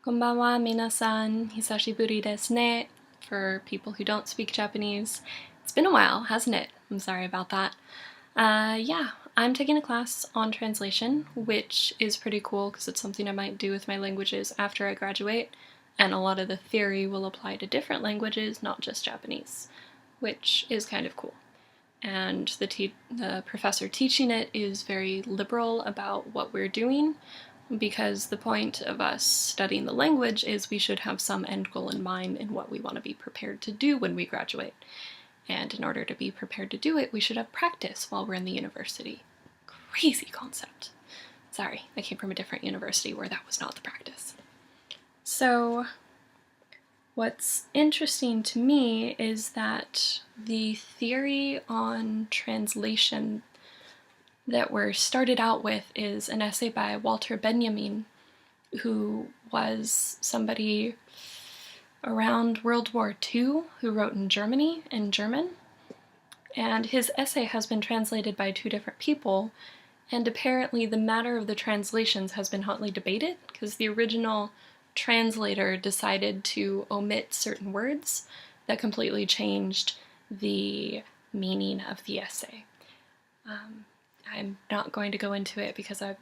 Konbanwa minasan, hisashiburi desu ne, for people who don't speak Japanese. It's been a while, hasn't it? I'm sorry about that. Yeah, I'm taking a class on translation, which is pretty cool because it's something I might do with my languages after I graduate, and a lot of the theory will apply to different languages, not just Japanese, which is kind of cool. And the professor teaching it is very liberal about what we're doing, because the point of us studying the language is we should have some end goal in mind in what we want to be prepared to do when we graduate. And in order to be prepared to do it, we should have practice while we're in the university. Crazy concept. Sorry, I came from a different university where that was not the practice. So what's interesting to me is that the theory on translation that we're started out with is an essay by Walter Benjamin, who was somebody around World War II who wrote in Germany in German. And his essay has been translated by two different people, and apparently the matter of the translations has been hotly debated because the original translator decided to omit certain words that completely changed the meaning of the essay. I'm not going to go into it because that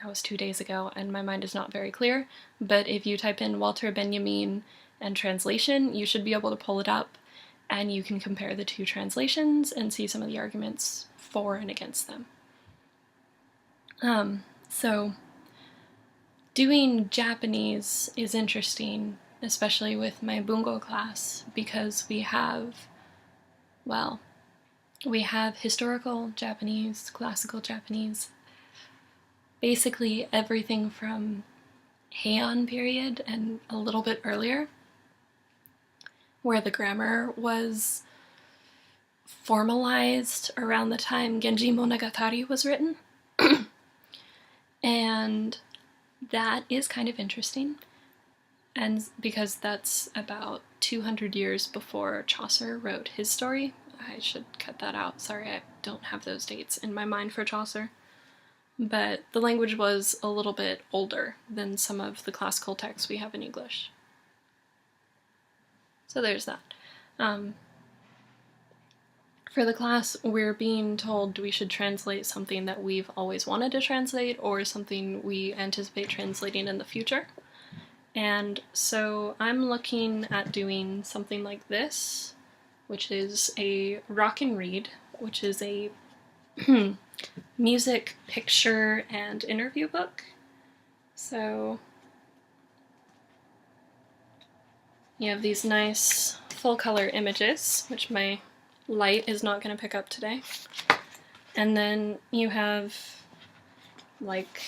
was 2 days ago and my mind is not very clear, but if you type in Walter Benjamin and translation, you should be able to pull it up and you can compare the two translations and see some of the arguments for and against them. So doing Japanese is interesting, especially with my bungo class, because we have historical Japanese, classical Japanese, basically everything from Heian period and a little bit earlier, where the grammar was formalized around the time Genji Monogatari was written. And that is kind of interesting, and because that's about 200 years before Chaucer wrote his story. I should cut that out. Sorry, I don't have those dates in my mind for Chaucer. But the language was a little bit older than some of the classical texts we have in English. So there's that. For the class, we're being told we should translate something that we've always wanted to translate or something we anticipate translating in the future. And so I'm looking at doing something like this, which is a rock and read, which is a music, picture, and interview book. So you have these nice full color images, which my light is not going to pick up today. And then you have like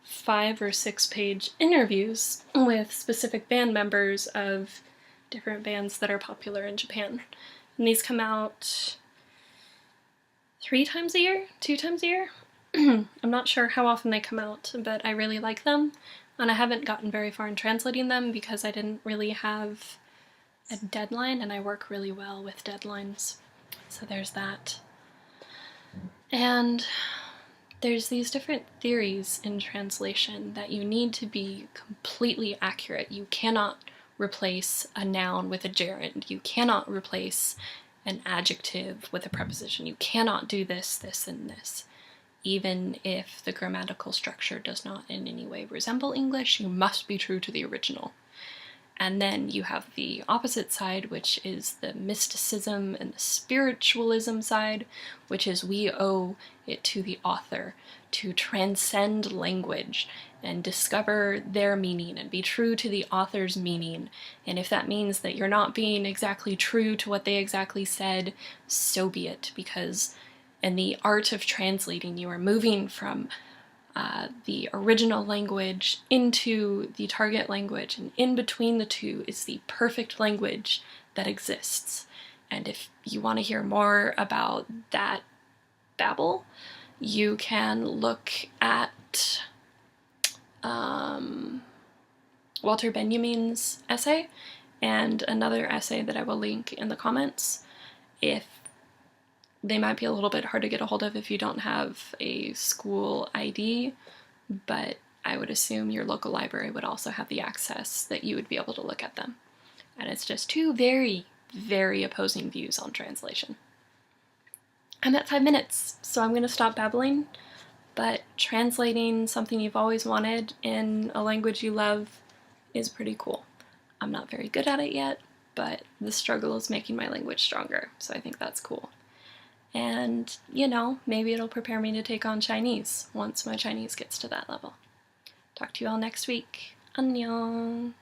5 or 6 page interviews with specific band members of different bands that are popular in Japan. And these come out 3 times a year, 2 times a year. I'm not sure how often they come out, but I really like them. And I haven't gotten very far in translating them because I didn't really have a deadline, and I work really well with deadlines. So there's that. And there's these different theories in translation that you need to be completely accurate. You cannot replace a noun with a gerund. You cannot replace an adjective with a preposition. You cannot do this, this, and this. Even if the grammatical structure does not in any way resemble English, you must be true to the original. And then you have the opposite side, which is the mysticism and the spiritualism side, which is we owe it to the author to transcend language and discover their meaning and be true to the author's meaning. And if that means that you're not being exactly true to what they exactly said, so be it, because in the art of translating, you are moving from the original language into the target language, and in between the two is the perfect language that exists. And if you want to hear more about that babble, you can look at Walter Benjamin's essay and another essay that I will link in the comments. If they might be a little bit hard to get a hold of if you don't have a school ID, but I would assume your local library would also have the access that you would be able to look at them. And it's just two very, very opposing views on translation. I'm at 5 minutes, so I'm going to stop babbling, but translating something you've always wanted in a language you love is pretty cool. I'm not very good at it yet, but the struggle is making my language stronger, so I think that's cool. And, you know, maybe it'll prepare me to take on Chinese once my Chinese gets to that level. Talk to you all next week. Annyeong!